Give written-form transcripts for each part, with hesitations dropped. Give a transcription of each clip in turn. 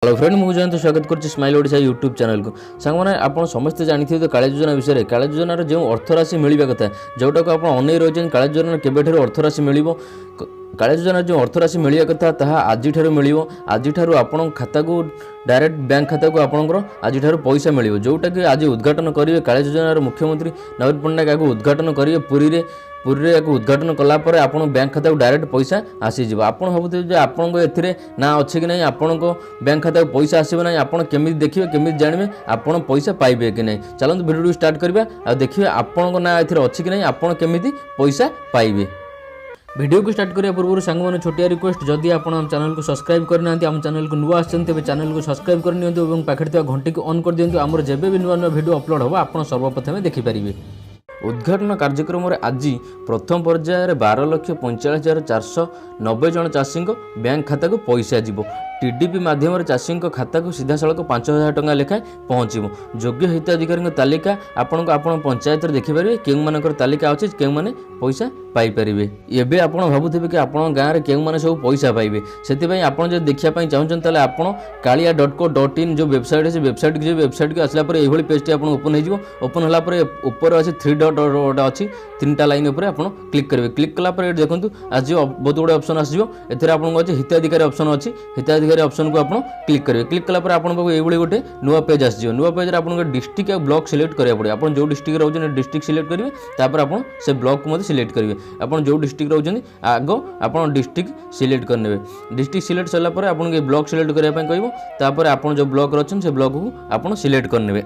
Hello friend मुझे जयंत स्वागत कर स्माइल ओडिशा यूट्यूब चैनल को सांग मैंने आप समस्ते जानते तो कालिया योजना विषय में कालिया योजनार जो अर्थराशि मिलवा कथा जोटा को आप अनै रही कालिया योजनार केबेठार अर्थराशि मिल कालिया योजनार जो अर्थराशि मिलवा कथा ताहा आज मिल आज आपण खाता को डायरेक्ट बैंक खाता को आपंकर आज पैसा मिल जोटा कि आज उद्घाटन करेंगे कालिया योजनार मुख्यमंत्री नवीन पट्टनायक उद्घाटन करेंगे पुरी या उद्घाटन कलापर आप बैंक खाता को डायरेक्ट पैसा आसीज आप भावुथे आपन ए ना अच्छे कि नहीं आपण बैंक खाता को पैसा आसो ना आप केमी देखिए केमी जानवे आप पैसा पाइबे कि नहीं। चलते भिडियो स्टार्ट करवा आ देखिए आपण ना ए अच्छी कि नहीं आपड़ केमी पैसा पाइबे। वीडियो को स्टार्ट करने पूर्व सांग मैंने छोटिया रिक्वेस्ट जदि आप चैनल को सब्सक्राइब करना आम चैनल को नुआ आते चैनल को सब्सक्राइब कर पाखे घंटी को ऑन कर दिंतु आमर जब भी नुआ नुआ वीडियो अपलोड हो आप सर्वप्रथम देखिपारे। उद्घाटन कार्यक्रम में आज प्रथम पर्यायर 12,45,490 जन चाषी बैंक खाता को पैसा जीव टीडीपी माध्यम चाषी खाता को सीधा सड़क 5,000 टंका लेखाएं पहुँचो। योग्य हिताधिकारी तालिका आपण पंचायत देखिपारे केउ मानकर तालिका अच्छी केउ माने पैसा पाइपर। एवं आप भावुथे कि आप गाँव में केउ माने सब पैसा पाइबे से आप जो देखापी चाहते आप kalia.co.in जो वेबसाइट है वेबसाइट की वेबसाइट को आसला ये पेजटी आप ओपन हो ओपन होगापर ऊपर अच्छे 3 डॉट अच्छी 3टा लाइन उपर आप क्लिक करेंगे। क्लिक कलापर देखो आज बहुत गुड़े ऑप्शन आसो एथे आपको अच्छे हिताधिकारी ऑप्शन अच्छी हिताधिकारी ऑप्शन को आप क्लिक करेंगे। क्लिक कलापर आपको ये गोटे नुआ पेज आसो नुआ पेज आपको डिस्ट्रिक्ट और ब्लॉक सिलेक्ट करा पड़े आप जो डिस्ट्रिक्ट रोचे डिस्ट्रिक्ट सिलेक्ट करेंगे तापर आप से ब्लॉक को सिलेक्ट करेंगे आप जो डिस्ट्रिक्ट रोचे आग आप डिस्ट्रिक्ट सिलेक्ट करने डिस्ट्रिक्ट सिलेक्ट सारापर आपको ब्लॉक सिलेक्ट करने कहपर आप जो ब्लॉक अच्छे से ब्लॉक को आप सिलेक्ट करने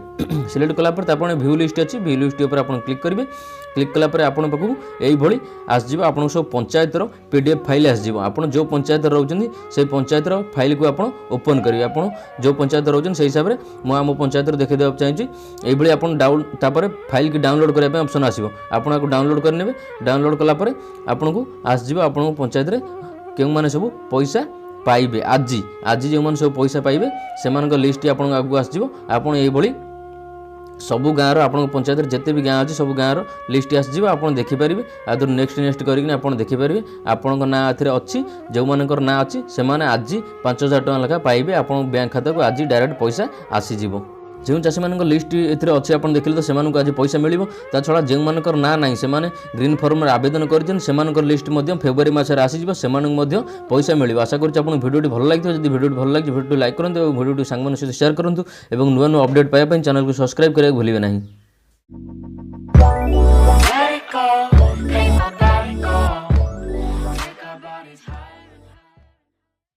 सिलेक्ट कलापर आप व्यू लिस्ट अच्छी व्यू लिस्ट उपर आप क्लिक करेंगे। क्लिक कलापर आपण पाखक यही आसो आप सब पंचायतर पीडीएफ फाइल आसो आप जो पंचायत रोचे से पंचायतर फाइल को आप ओपन करेंगे आप जो पंचायत रोचे से हिसाब से मुझे आम पंचायत देखा चाहिए यही आप फाइल की डाउनलोड करने ऑप्शन आसो आप डाउनलोड करने डाउनलोड कलापर आपन को आसो आप पंचायत के मैंने सब पैसा पाइबे आज आज जो मैंने सब पैसा पाइबे से लिस्ट आप आगे आसो आप सबु गाँव आप पंचायत जिते भी गाँव अच्छी सब गाँव लिस्ट आसो आप देखिपारे आदर नेक्स्ट नेक्स्ट करके देखिपारे आपण ना अच्छी जो मानकर ना अच्छी से आज 5,000 टका लेखा पाइबे आप बैंक खाता को आज डायरेक्ट पैसा आसीज। जो चाषी मान लिस्ट ये अच्छे आप देखिले तो से आज पैसा मिल छड़ा जो मानकर ना ना से ग्रीन फॉर्म आवेदन कर लिस्ट फेब्रुआरी मासरे आसीज से पैसा मिल। आशा करुँच आप भिडियो भल लगे जब भिडियो भल लगे भिडियो लाइक करूँ और भिडियो सांग सहित शेयर करूँ और नुआ नुआ अपडेट पाइबा चैनल को सब्सक्राइब करने भूलिए नहीं।